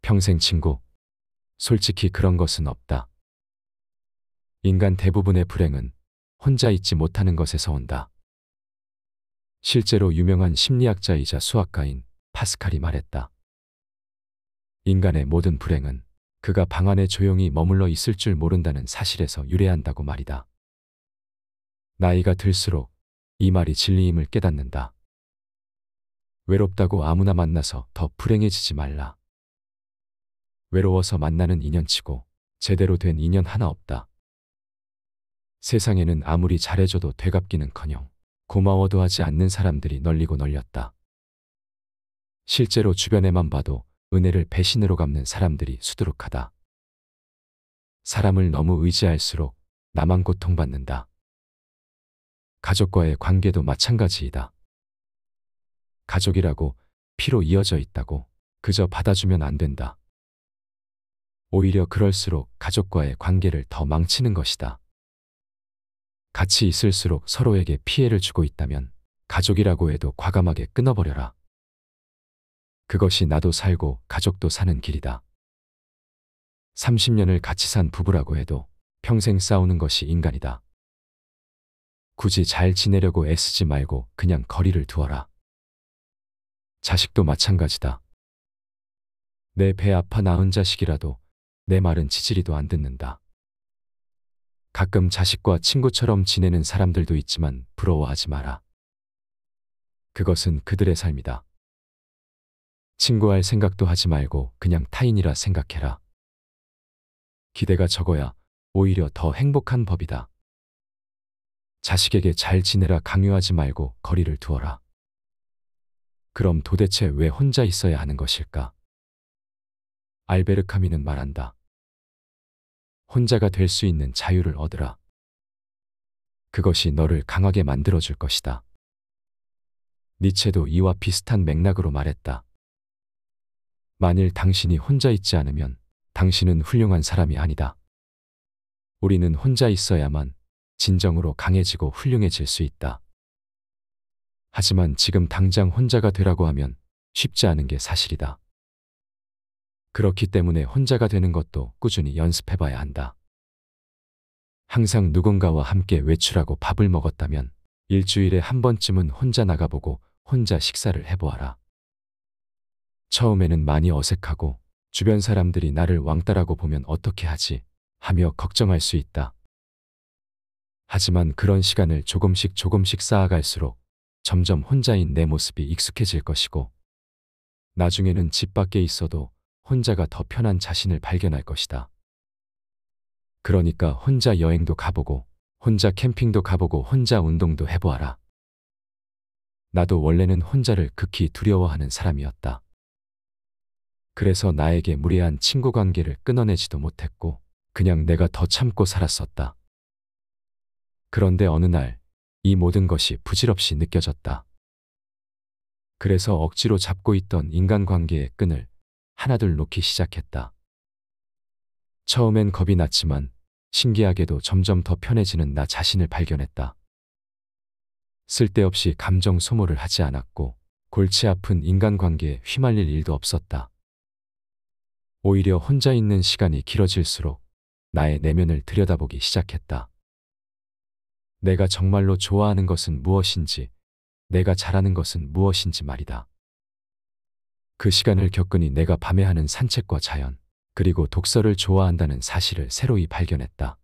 평생 친구? 솔직히 그런 것은 없다. 인간 대부분의 불행은 혼자 있지 못하는 것에서 온다. 실제로 유명한 심리학자이자 수학가인 파스칼이 말했다. 인간의 모든 불행은 그가 방 안에 조용히 머물러 있을 줄 모른다는 사실에서 유래한다고 말이다. 나이가 들수록 이 말이 진리임을 깨닫는다. 외롭다고 아무나 만나서 더 불행해지지 말라. 외로워서 만나는 인연치고 제대로 된 인연 하나 없다. 세상에는 아무리 잘해줘도 되갚기는커녕 고마워도 하지 않는 사람들이 널리고 널렸다. 실제로 주변에만 봐도 은혜를 배신으로 갚는 사람들이 수두룩하다. 사람을 너무 의지할수록 나만 고통받는다. 가족과의 관계도 마찬가지이다. 가족이라고 피로 이어져 있다고 그저 받아주면 안 된다. 오히려 그럴수록 가족과의 관계를 더 망치는 것이다. 같이 있을수록 서로에게 피해를 주고 있다면 가족이라고 해도 과감하게 끊어버려라. 그것이 나도 살고 가족도 사는 길이다. 30년을 같이 산 부부라고 해도 평생 싸우는 것이 인간이다. 굳이 잘 지내려고 애쓰지 말고 그냥 거리를 두어라. 자식도 마찬가지다. 내 배 아파 낳은 자식이라도 내 말은 지지리도 안 듣는다. 가끔 자식과 친구처럼 지내는 사람들도 있지만 부러워하지 마라. 그것은 그들의 삶이다. 친구할 생각도 하지 말고 그냥 타인이라 생각해라. 기대가 적어야 오히려 더 행복한 법이다. 자식에게 잘 지내라 강요하지 말고 거리를 두어라. 그럼 도대체 왜 혼자 있어야 하는 것일까? 알베르 카뮈는 말한다. 혼자가 될 수 있는 자유를 얻으라. 그것이 너를 강하게 만들어줄 것이다. 니체도 이와 비슷한 맥락으로 말했다. 만일 당신이 혼자 있지 않으면 당신은 훌륭한 사람이 아니다. 우리는 혼자 있어야만 진정으로 강해지고 훌륭해질 수 있다. 하지만 지금 당장 혼자가 되라고 하면 쉽지 않은 게 사실이다. 그렇기 때문에 혼자가 되는 것도 꾸준히 연습해봐야 한다. 항상 누군가와 함께 외출하고 밥을 먹었다면 일주일에 한 번쯤은 혼자 나가보고 혼자 식사를 해보아라. 처음에는 많이 어색하고 주변 사람들이 나를 왕따라고 보면 어떻게 하지 하며 걱정할 수 있다. 하지만 그런 시간을 조금씩 쌓아갈수록 점점 혼자인 내 모습이 익숙해질 것이고 나중에는 집 밖에 있어도 혼자가 더 편한 자신을 발견할 것이다. 그러니까 혼자 여행도 가보고 혼자 캠핑도 가보고 혼자 운동도 해보아라. 나도 원래는 혼자를 극히 두려워하는 사람이었다. 그래서 나에게 무례한 친구 관계를 끊어내지도 못했고 그냥 내가 더 참고 살았었다. 그런데 어느 날 이 모든 것이 부질없이 느껴졌다. 그래서 억지로 잡고 있던 인간관계의 끈을 하나둘 놓기 시작했다. 처음엔 겁이 났지만 신기하게도 점점 더 편해지는 나 자신을 발견했다. 쓸데없이 감정 소모를 하지 않았고 골치 아픈 인간관계에 휘말릴 일도 없었다. 오히려 혼자 있는 시간이 길어질수록 나의 내면을 들여다보기 시작했다. 내가 정말로 좋아하는 것은 무엇인지, 내가 잘하는 것은 무엇인지 말이다. 그 시간을 겪으니 내가 밤에 하는 산책과 자연, 그리고 독서를 좋아한다는 사실을 새로이 발견했다.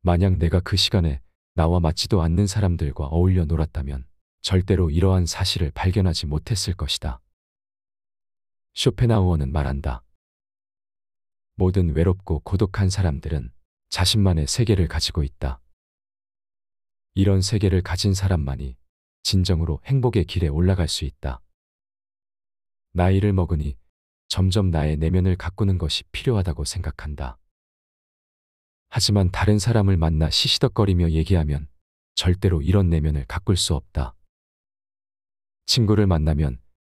만약 내가 그 시간에 나와 맞지도 않는 사람들과 어울려 놀았다면 절대로 이러한 사실을 발견하지 못했을 것이다. 쇼펜하우어는 말한다. 모든 외롭고 고독한 사람들은 자신만의 세계를 가지고 있다. 이런 세계를 가진 사람만이 진정으로 행복의 길에 올라갈 수 있다. 나이를 먹으니 점점 나의 내면을 가꾸는 것이 필요하다고 생각한다. 하지만 다른 사람을 만나 시시덕거리며 얘기하면 절대로 이런 내면을 가꿀 수 없다. 친구를 만나면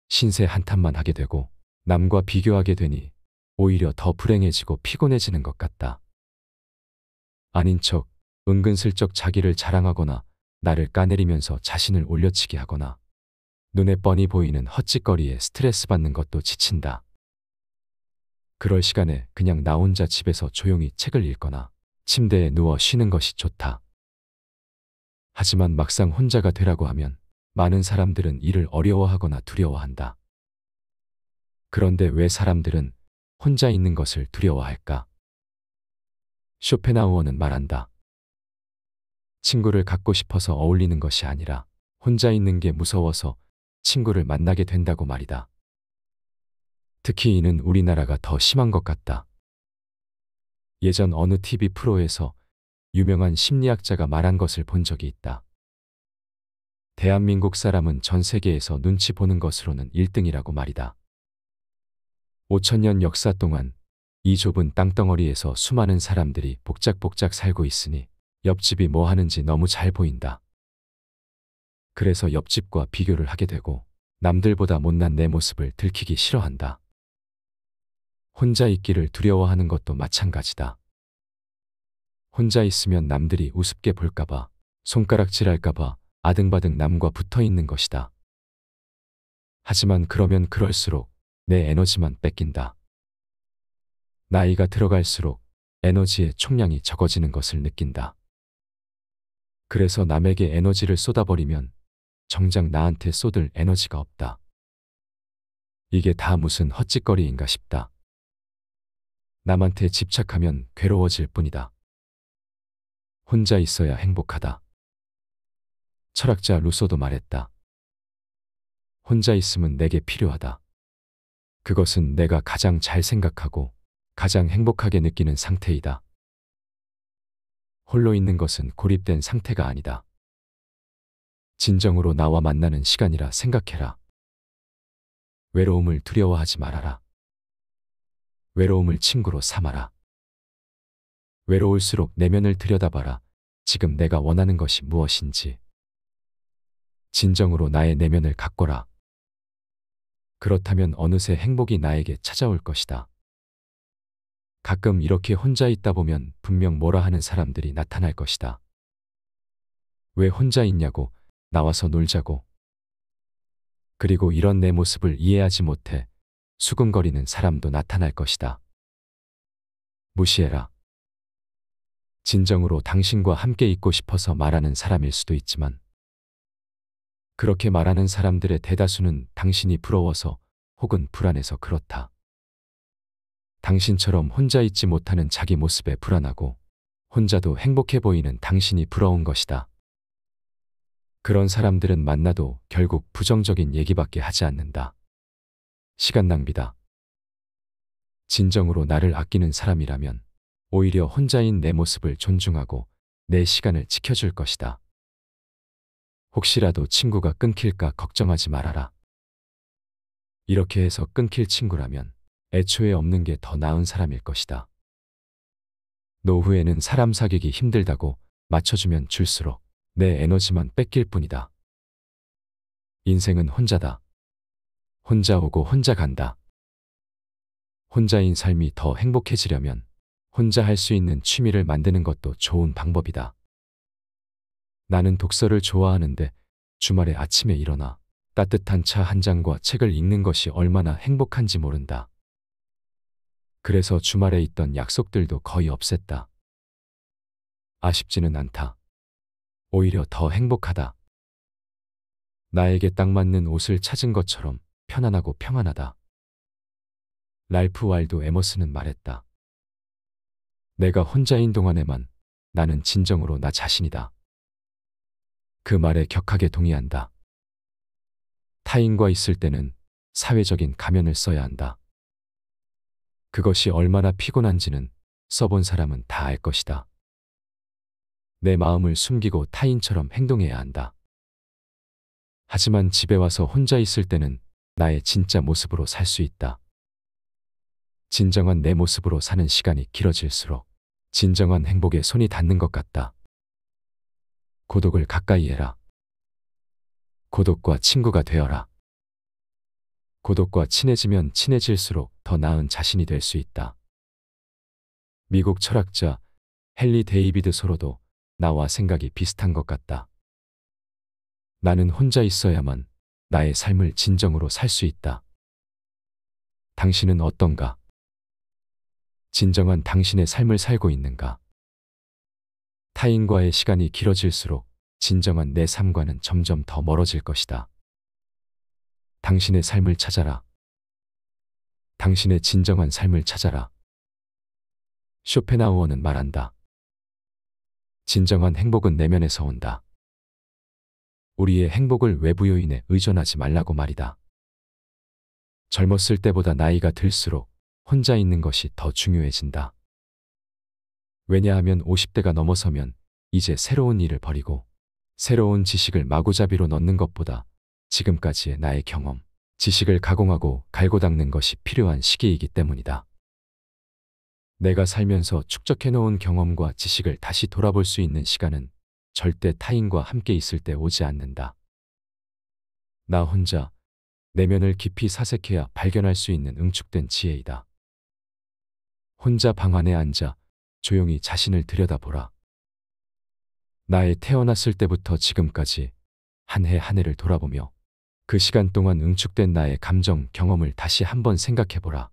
신세 한탄만 하게 되고 남과 비교하게 되니 오히려 더 불행해지고 피곤해지는 것 같다. 아닌 척 은근슬쩍 자기를 자랑하거나 나를 까내리면서 자신을 올려치게 하거나 눈에 뻔히 보이는 헛짓거리에 스트레스 받는 것도 지친다. 그럴 시간에 그냥 나 혼자 집에서 조용히 책을 읽거나 침대에 누워 쉬는 것이 좋다. 하지만 막상 혼자가 되라고 하면 많은 사람들은 이를 어려워하거나 두려워한다. 그런데 왜 사람들은 혼자 있는 것을 두려워할까? 쇼펜하우어는 말한다. 친구를 갖고 싶어서 어울리는 것이 아니라 혼자 있는 게 무서워서 친구를 만나게 된다고 말이다. 특히 이는 우리나라가 더 심한 것 같다. 예전 어느 TV 프로에서 유명한 심리학자가 말한 것을 본 적이 있다. 대한민국 사람은 전 세계에서 눈치 보는 것으로는 1등이라고 말이다. 5천년 역사 동안 이 좁은 땅덩어리에서 수많은 사람들이 복작복작 살고 있으니 옆집이 뭐 하는지 너무 잘 보인다. 그래서 옆집과 비교를 하게 되고 남들보다 못난 내 모습을 들키기 싫어한다. 혼자 있기를 두려워하는 것도 마찬가지다. 혼자 있으면 남들이 우습게 볼까봐, 손가락질할까봐 아등바등 남과 붙어 있는 것이다. 하지만 그러면 그럴수록 내 에너지만 뺏긴다. 나이가 들어갈수록 에너지의 총량이 적어지는 것을 느낀다. 그래서 남에게 에너지를 쏟아버리면 정작 나한테 쏟을 에너지가 없다. 이게 다 무슨 헛짓거리인가 싶다. 남한테 집착하면 괴로워질 뿐이다. 혼자 있어야 행복하다. 철학자 루소도 말했다. 혼자 있음은 내게 필요하다. 그것은 내가 가장 잘 생각하고 가장 행복하게 느끼는 상태이다. 홀로 있는 것은 고립된 상태가 아니다. 진정으로 나와 만나는 시간이라 생각해라. 외로움을 두려워하지 말아라. 외로움을 친구로 삼아라. 외로울수록 내면을 들여다봐라. 지금 내가 원하는 것이 무엇인지. 진정으로 나의 내면을 가꿔라. 그렇다면 어느새 행복이 나에게 찾아올 것이다. 가끔 이렇게 혼자 있다 보면 분명 뭐라 하는 사람들이 나타날 것이다. 왜 혼자 있냐고, 나와서 놀자고. 그리고 이런 내 모습을 이해하지 못해 수근거리는 사람도 나타날 것이다. 무시해라. 진정으로 당신과 함께 있고 싶어서 말하는 사람일 수도 있지만 그렇게 말하는 사람들의 대다수는 당신이 부러워서 혹은 불안해서 그렇다. 당신처럼 혼자 있지 못하는 자기 모습에 불안하고 혼자도 행복해 보이는 당신이 부러운 것이다. 그런 사람들은 만나도 결국 부정적인 얘기밖에 하지 않는다. 시간 낭비다. 진정으로 나를 아끼는 사람이라면 오히려 혼자인 내 모습을 존중하고 내 시간을 지켜줄 것이다. 혹시라도 친구가 끊길까 걱정하지 말아라. 이렇게 해서 끊길 친구라면 애초에 없는 게 더 나은 사람일 것이다. 노후에는 사람 사귀기 힘들다고 맞춰주면 줄수록 내 에너지만 뺏길 뿐이다. 인생은 혼자다. 혼자 오고 혼자 간다. 혼자인 삶이 더 행복해지려면 혼자 할 수 있는 취미를 만드는 것도 좋은 방법이다. 나는 독서를 좋아하는데 주말에 아침에 일어나 따뜻한 차 한 잔과 책을 읽는 것이 얼마나 행복한지 모른다. 그래서 주말에 있던 약속들도 거의 없앴다. 아쉽지는 않다. 오히려 더 행복하다. 나에게 딱 맞는 옷을 찾은 것처럼 편안하고 평안하다. 랄프 waldo 에머슨은 말했다. 내가 혼자인 동안에만 나는 진정으로 나 자신이다. 그 말에 격하게 동의한다. 타인과 있을 때는 사회적인 가면을 써야 한다. 그것이 얼마나 피곤한지는 써본 사람은 다 알 것이다. 내 마음을 숨기고 타인처럼 행동해야 한다. 하지만 집에 와서 혼자 있을 때는 나의 진짜 모습으로 살 수 있다. 진정한 내 모습으로 사는 시간이 길어질수록 진정한 행복에 손이 닿는 것 같다. 고독을 가까이 해라. 고독과 친구가 되어라. 고독과 친해지면 친해질수록 더 나은 자신이 될 수 있다. 미국 철학자 헨리 데이비드 소로도 나와 생각이 비슷한 것 같다. 나는 혼자 있어야만 나의 삶을 진정으로 살 수 있다. 당신은 어떤가? 진정한 당신의 삶을 살고 있는가? 타인과의 시간이 길어질수록 진정한 내 삶과는 점점 더 멀어질 것이다. 당신의 삶을 찾아라. 당신의 진정한 삶을 찾아라. 쇼펜하우어는 말한다. 진정한 행복은 내면에서 온다. 우리의 행복을 외부 요인에 의존하지 말라고 말이다. 젊었을 때보다 나이가 들수록 혼자 있는 것이 더 중요해진다. 왜냐하면 50대가 넘어서면 이제 새로운 일을 버리고 새로운 지식을 마구잡이로 넣는 것보다 지금까지의 나의 경험, 지식을 가공하고 갈고 닦는 것이 필요한 시기이기 때문이다. 내가 살면서 축적해놓은 경험과 지식을 다시 돌아볼 수 있는 시간은 절대 타인과 함께 있을 때 오지 않는다. 나 혼자 내면을 깊이 사색해야 발견할 수 있는 응축된 지혜이다. 혼자 방 안에 앉아 조용히 자신을 들여다보라. 나의 태어났을 때부터 지금까지 한 해 한 해를 돌아보며 그 시간 동안 응축된 나의 감정, 경험을 다시 한번 생각해보라.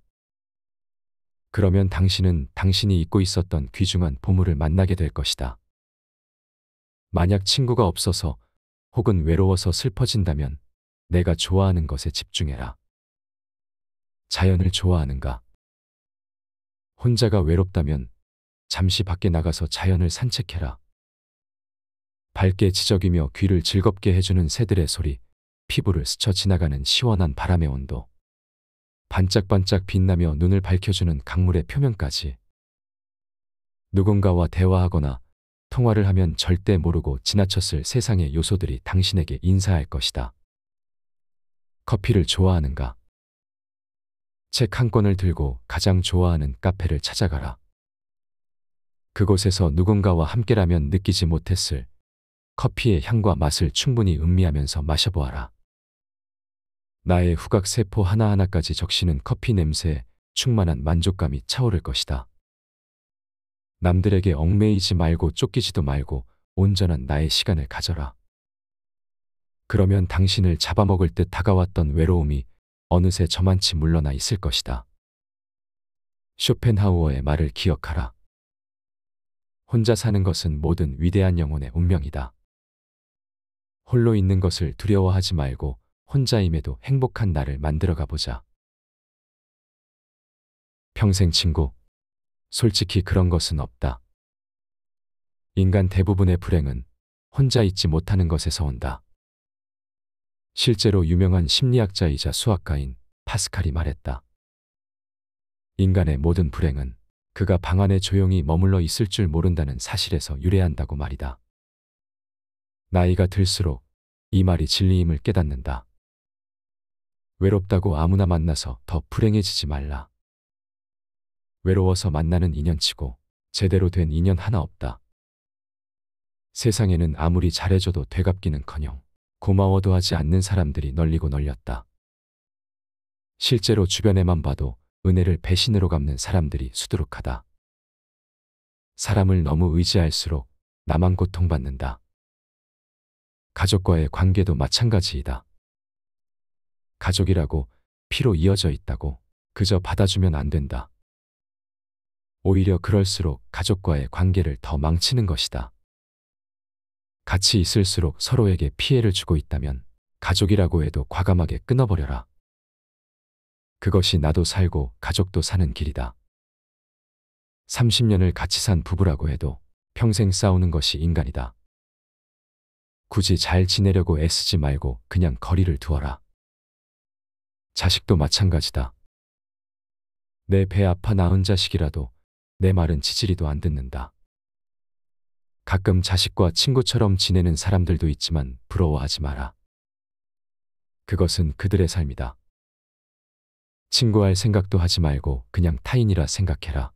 그러면 당신은 당신이 잊고 있었던 귀중한 보물을 만나게 될 것이다. 만약 친구가 없어서 혹은 외로워서 슬퍼진다면 내가 좋아하는 것에 집중해라. 자연을 좋아하는가? 혼자가 외롭다면 잠시 밖에 나가서 자연을 산책해라. 밝게 지저귀며 귀를 즐겁게 해주는 새들의 소리, 피부를 스쳐 지나가는 시원한 바람의 온도, 반짝반짝 빛나며 눈을 밝혀주는 강물의 표면까지. 누군가와 대화하거나 통화를 하면 절대 모르고 지나쳤을 세상의 요소들이 당신에게 인사할 것이다. 커피를 좋아하는가? 책 한 권을 들고 가장 좋아하는 카페를 찾아가라. 그곳에서 누군가와 함께라면 느끼지 못했을 커피의 향과 맛을 충분히 음미하면서 마셔보아라. 나의 후각 세포 하나하나까지 적시는 커피 냄새에 충만한 만족감이 차오를 것이다. 남들에게 얽매이지 말고 쫓기지도 말고 온전한 나의 시간을 가져라. 그러면 당신을 잡아먹을 듯 다가왔던 외로움이 어느새 저만치 물러나 있을 것이다. 쇼펜하우어의 말을 기억하라. 혼자 사는 것은 모든 위대한 영혼의 운명이다. 홀로 있는 것을 두려워하지 말고 혼자임에도 행복한 나를 만들어가 보자. 평생 친구, 솔직히 그런 것은 없다. 인간 대부분의 불행은 혼자 있지 못하는 것에서 온다. 실제로 유명한 심리학자이자 수학가인 파스칼이 말했다. 인간의 모든 불행은 그가 방 안에 조용히 머물러 있을 줄 모른다는 사실에서 유래한다고 말이다. 나이가 들수록 이 말이 진리임을 깨닫는다. 외롭다고 아무나 만나서 더 불행해지지 말라. 외로워서 만나는 인연치고 제대로 된 인연 하나 없다. 세상에는 아무리 잘해줘도 되갚기는커녕 고마워도 하지 않는 사람들이 널리고 널렸다. 실제로 주변에만 봐도 은혜를 배신으로 갚는 사람들이 수두룩하다. 사람을 너무 의지할수록 나만 고통받는다. 가족과의 관계도 마찬가지이다. 가족이라고 피로 이어져 있다고 그저 받아주면 안 된다. 오히려 그럴수록 가족과의 관계를 더 망치는 것이다. 같이 있을수록 서로에게 피해를 주고 있다면 가족이라고 해도 과감하게 끊어버려라. 그것이 나도 살고 가족도 사는 길이다. 30년을 같이 산 부부라고 해도 평생 싸우는 것이 인간이다. 굳이 잘 지내려고 애쓰지 말고 그냥 거리를 두어라. 자식도 마찬가지다. 내 배 아파 낳은 자식이라도 내 말은 지지리도 안 듣는다. 가끔 자식과 친구처럼 지내는 사람들도 있지만 부러워하지 마라. 그것은 그들의 삶이다. 친구할 생각도 하지 말고 그냥 타인이라 생각해라.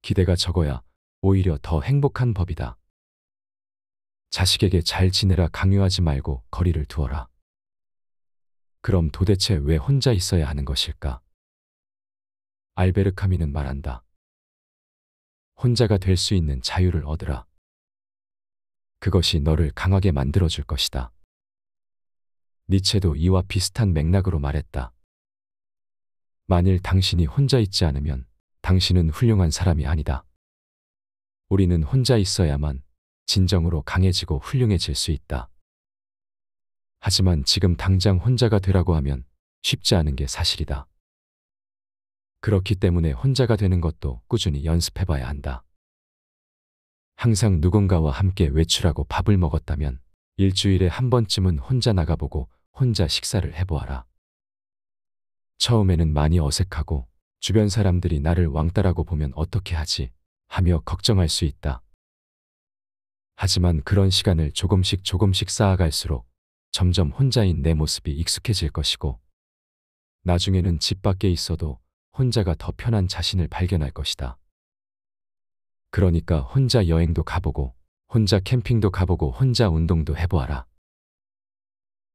기대가 적어야 오히려 더 행복한 법이다. 자식에게 잘 지내라 강요하지 말고 거리를 두어라. 그럼 도대체 왜 혼자 있어야 하는 것일까? 알베르 카뮈는 말한다. 혼자가 될 수 있는 자유를 얻으라. 그것이 너를 강하게 만들어줄 것이다. 니체도 이와 비슷한 맥락으로 말했다. 만일 당신이 혼자 있지 않으면 당신은 훌륭한 사람이 아니다. 우리는 혼자 있어야만 진정으로 강해지고 훌륭해질 수 있다. 하지만 지금 당장 혼자가 되라고 하면 쉽지 않은 게 사실이다. 그렇기 때문에 혼자가 되는 것도 꾸준히 연습해봐야 한다. 항상 누군가와 함께 외출하고 밥을 먹었다면 일주일에 한 번쯤은 혼자 나가보고 혼자 식사를 해보아라. 처음에는 많이 어색하고 주변 사람들이 나를 왕따라고 보면 어떻게 하지 하며 걱정할 수 있다. 하지만 그런 시간을 조금씩 쌓아갈수록 점점 혼자인 내 모습이 익숙해질 것이고 나중에는 집 밖에 있어도 혼자가 더 편한 자신을 발견할 것이다. 그러니까 혼자 여행도 가보고 혼자 캠핑도 가보고 혼자 운동도 해보아라.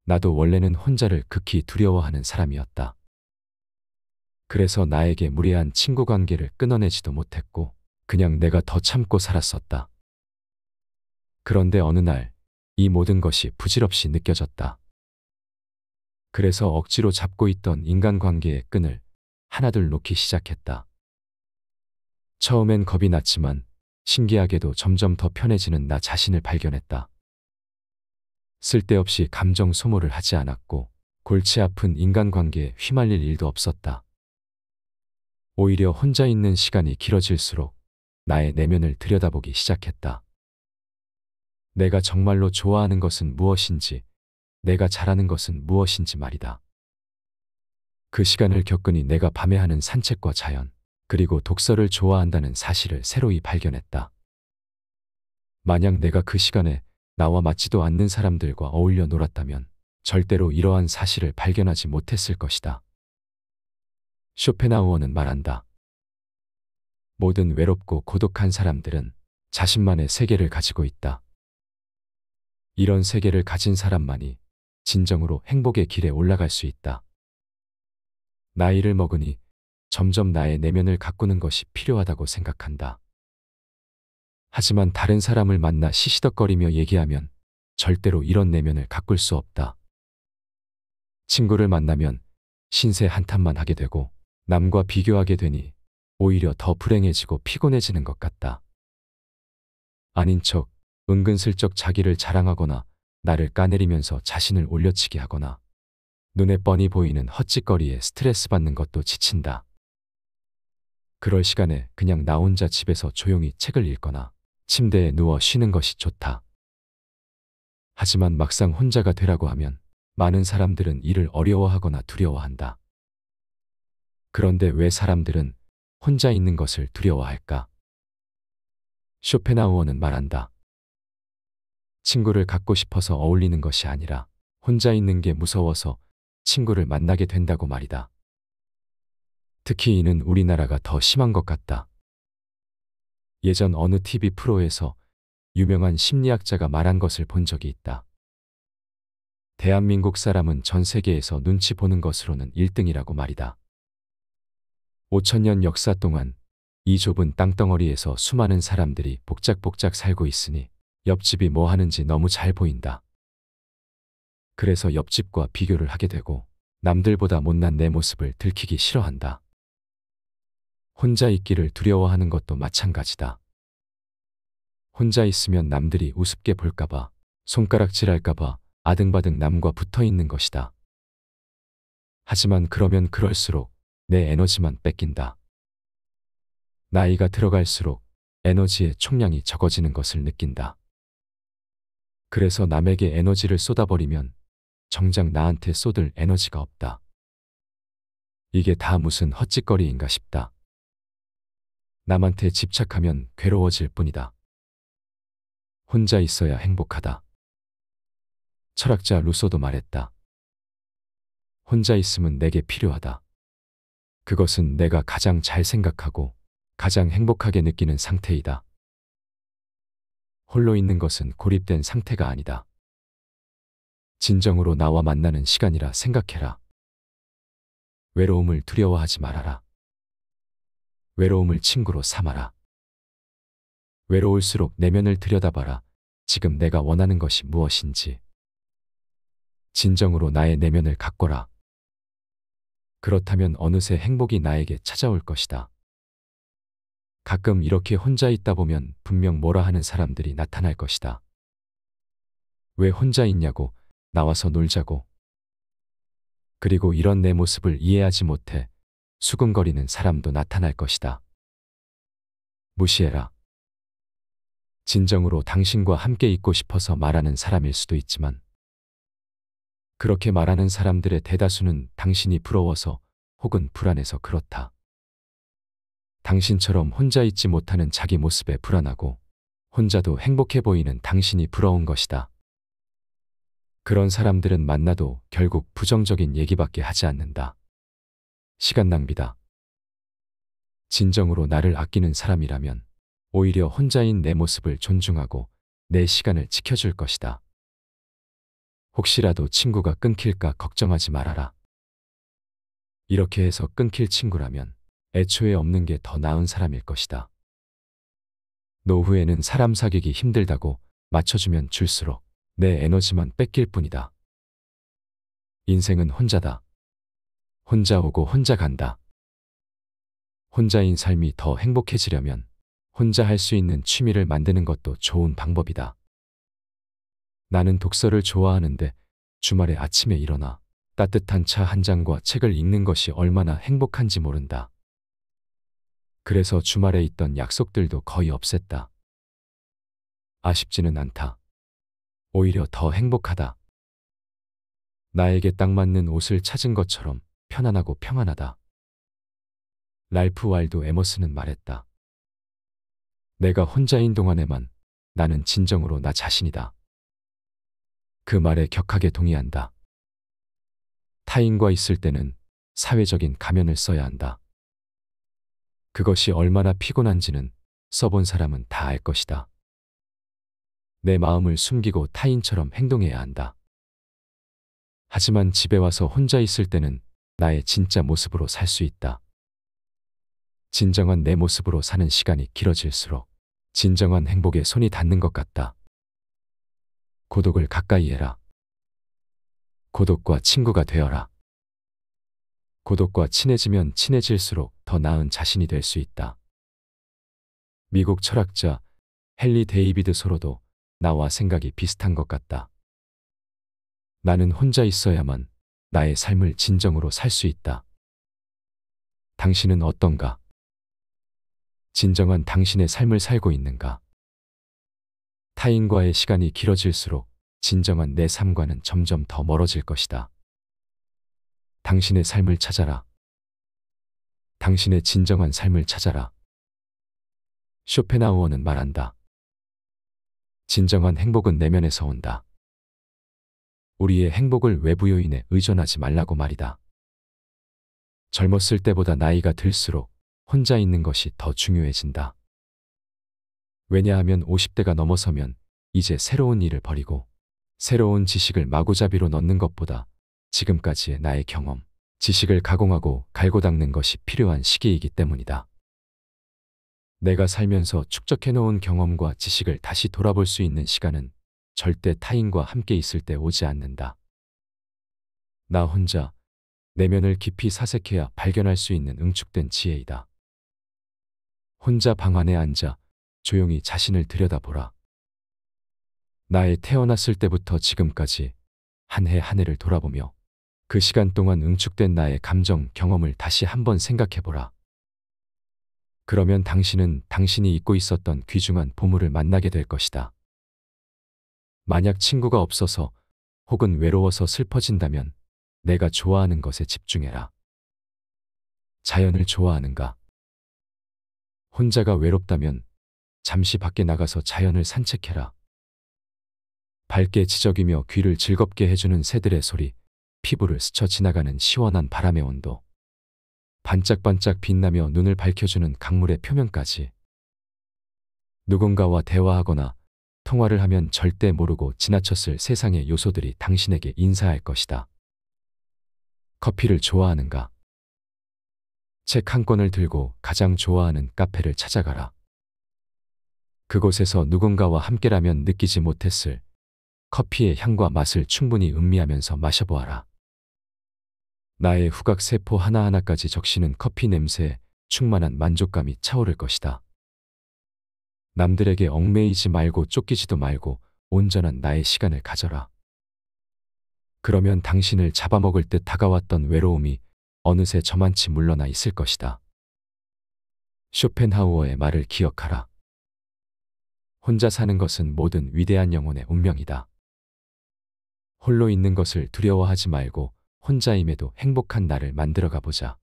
나도 원래는 혼자를 극히 두려워하는 사람이었다. 그래서 나에게 무례한 친구 관계를 끊어내지도 못했고 그냥 내가 더 참고 살았었다. 그런데 어느 날 이 모든 것이 부질없이 느껴졌다. 그래서 억지로 잡고 있던 인간관계의 끈을 하나둘 놓기 시작했다. 처음엔 겁이 났지만 신기하게도 점점 더 편해지는 나 자신을 발견했다. 쓸데없이 감정 소모를 하지 않았고 골치 아픈 인간관계에 휘말릴 일도 없었다. 오히려 혼자 있는 시간이 길어질수록 나의 내면을 들여다보기 시작했다. 내가 정말로 좋아하는 것은 무엇인지, 내가 잘하는 것은 무엇인지 말이다. 그 시간을 겪으니 내가 밤에 하는 산책과 자연, 그리고 독서를 좋아한다는 사실을 새로이 발견했다. 만약 내가 그 시간에 나와 맞지도 않는 사람들과 어울려 놀았다면 절대로 이러한 사실을 발견하지 못했을 것이다. 쇼펜하우어는 말한다. 모든 외롭고 고독한 사람들은 자신만의 세계를 가지고 있다. 이런 세계를 가진 사람만이 진정으로 행복의 길에 올라갈 수 있다. 나이를 먹으니 점점 나의 내면을 가꾸는 것이 필요하다고 생각한다. 하지만 다른 사람을 만나 시시덕거리며 얘기하면 절대로 이런 내면을 가꿀 수 없다. 친구를 만나면 신세 한탄만 하게 되고 남과 비교하게 되니 오히려 더 불행해지고 피곤해지는 것 같다. 아닌 척 은근슬쩍 자기를 자랑하거나 나를 까내리면서 자신을 올려치게 하거나 눈에 뻔히 보이는 헛짓거리에 스트레스 받는 것도 지친다. 그럴 시간에 그냥 나 혼자 집에서 조용히 책을 읽거나 침대에 누워 쉬는 것이 좋다. 하지만 막상 혼자가 되라고 하면 많은 사람들은 이를 어려워하거나 두려워한다. 그런데 왜 사람들은 혼자 있는 것을 두려워할까? 쇼펜하우어는 말한다. 친구를 갖고 싶어서 어울리는 것이 아니라 혼자 있는 게 무서워서 친구를 만나게 된다고 말이다. 특히 이는 우리나라가 더 심한 것 같다. 예전 어느 TV 프로에서 유명한 심리학자가 말한 것을 본 적이 있다. 대한민국 사람은 전 세계에서 눈치 보는 것으로는 1등이라고 말이다. 5천년 역사 동안 이 좁은 땅덩어리에서 수많은 사람들이 복작복작 살고 있으니 옆집이 뭐 하는지 너무 잘 보인다. 그래서 옆집과 비교를 하게 되고 남들보다 못난 내 모습을 들키기 싫어한다. 혼자 있기를 두려워하는 것도 마찬가지다. 혼자 있으면 남들이 우습게 볼까봐, 손가락질할까봐 아등바등 남과 붙어 있는 것이다. 하지만 그러면 그럴수록 내 에너지만 뺏긴다. 나이가 들어갈수록 에너지의 총량이 적어지는 것을 느낀다. 그래서 남에게 에너지를 쏟아버리면 정작 나한테 쏟을 에너지가 없다. 이게 다 무슨 헛짓거리인가 싶다. 남한테 집착하면 괴로워질 뿐이다. 혼자 있어야 행복하다. 철학자 루소도 말했다. 혼자 있음은 내게 필요하다. 그것은 내가 가장 잘 생각하고 가장 행복하게 느끼는 상태이다. 홀로 있는 것은 고립된 상태가 아니다. 진정으로 나와 만나는 시간이라 생각해라. 외로움을 두려워하지 말아라. 외로움을 친구로 삼아라. 외로울수록 내면을 들여다봐라. 지금 내가 원하는 것이 무엇인지. 진정으로 나의 내면을 가꿔라. 그렇다면 어느새 행복이 나에게 찾아올 것이다. 가끔 이렇게 혼자 있다 보면 분명 뭐라 하는 사람들이 나타날 것이다. 왜 혼자 있냐고, 나와서 놀자고. 그리고 이런 내 모습을 이해하지 못해 수근거리는 사람도 나타날 것이다. 무시해라. 진정으로 당신과 함께 있고 싶어서 말하는 사람일 수도 있지만 그렇게 말하는 사람들의 대다수는 당신이 부러워서 혹은 불안해서 그렇다. 당신처럼 혼자 있지 못하는 자기 모습에 불안하고 혼자도 행복해 보이는 당신이 부러운 것이다. 그런 사람들은 만나도 결국 부정적인 얘기밖에 하지 않는다. 시간 낭비다. 진정으로 나를 아끼는 사람이라면 오히려 혼자인 내 모습을 존중하고 내 시간을 지켜줄 것이다. 혹시라도 친구가 끊길까 걱정하지 말아라. 이렇게 해서 끊길 친구라면 애초에 없는 게 더 나은 사람일 것이다. 노후에는 사람 사귀기 힘들다고 맞춰주면 줄수록 내 에너지만 뺏길 뿐이다. 인생은 혼자다. 혼자 오고 혼자 간다. 혼자인 삶이 더 행복해지려면 혼자 할 수 있는 취미를 만드는 것도 좋은 방법이다. 나는 독서를 좋아하는데 주말에 아침에 일어나 따뜻한 차 한 잔과 책을 읽는 것이 얼마나 행복한지 모른다. 그래서 주말에 있던 약속들도 거의 없앴다. 아쉽지는 않다. 오히려 더 행복하다. 나에게 딱 맞는 옷을 찾은 것처럼 편안하고 평안하다. 랄프 waldo 에머슨은 말했다. 내가 혼자인 동안에만 나는 진정으로 나 자신이다. 그 말에 격하게 동의한다. 타인과 있을 때는 사회적인 가면을 써야 한다. 그것이 얼마나 피곤한지는 써본 사람은 다 알 것이다. 내 마음을 숨기고 타인처럼 행동해야 한다. 하지만 집에 와서 혼자 있을 때는 나의 진짜 모습으로 살 수 있다. 진정한 내 모습으로 사는 시간이 길어질수록 진정한 행복에 손이 닿는 것 같다. 고독을 가까이 해라. 고독과 친구가 되어라. 고독과 친해지면 친해질수록 더 나은 자신이 될 수 있다. 미국 철학자 헨리 데이비드 소로도 나와 생각이 비슷한 것 같다. 나는 혼자 있어야만 나의 삶을 진정으로 살 수 있다. 당신은 어떤가? 진정한 당신의 삶을 살고 있는가? 타인과의 시간이 길어질수록 진정한 내 삶과는 점점 더 멀어질 것이다. 당신의 삶을 찾아라. 당신의 진정한 삶을 찾아라. 쇼펜하우어는 말한다. 진정한 행복은 내면에서 온다. 우리의 행복을 외부 요인에 의존하지 말라고 말이다. 젊었을 때보다 나이가 들수록 혼자 있는 것이 더 중요해진다. 왜냐하면 50대가 넘어서면 이제 새로운 일을 벌이고 새로운 지식을 마구잡이로 넣는 것보다 지금까지의 나의 경험, 지식을 가공하고 갈고 닦는 것이 필요한 시기이기 때문이다. 내가 살면서 축적해놓은 경험과 지식을 다시 돌아볼 수 있는 시간은 절대 타인과 함께 있을 때 오지 않는다. 나 혼자 내면을 깊이 사색해야 발견할 수 있는 응축된 지혜이다. 혼자 방 안에 앉아 조용히 자신을 들여다보라. 나의 태어났을 때부터 지금까지 한 해 한 해를 돌아보며 그 시간 동안 응축된 나의 감정, 경험을 다시 한번 생각해보라. 그러면 당신은 당신이 잊고 있었던 귀중한 보물을 만나게 될 것이다. 만약 친구가 없어서 혹은 외로워서 슬퍼진다면 내가 좋아하는 것에 집중해라. 자연을 좋아하는가? 혼자가 외롭다면 잠시 밖에 나가서 자연을 산책해라. 밝게 지저귀며 귀를 즐겁게 해주는 새들의 소리, 피부를 스쳐 지나가는 시원한 바람의 온도, 반짝반짝 빛나며 눈을 밝혀주는 강물의 표면까지. 누군가와 대화하거나 통화를 하면 절대 모르고 지나쳤을 세상의 요소들이 당신에게 인사할 것이다. 커피를 좋아하는가? 책 한 권을 들고 가장 좋아하는 카페를 찾아가라. 그곳에서 누군가와 함께라면 느끼지 못했을 커피의 향과 맛을 충분히 음미하면서 마셔보아라. 나의 후각세포 하나하나까지 적시는 커피 냄새에 충만한 만족감이 차오를 것이다. 남들에게 얽매이지 말고 쫓기지도 말고 온전한 나의 시간을 가져라. 그러면 당신을 잡아먹을 듯 다가왔던 외로움이 어느새 저만치 물러나 있을 것이다. 쇼펜하우어의 말을 기억하라. 혼자 사는 것은 모든 위대한 영혼의 운명이다. 홀로 있는 것을 두려워하지 말고 혼자임에도 행복한 나를 만들어가 보자.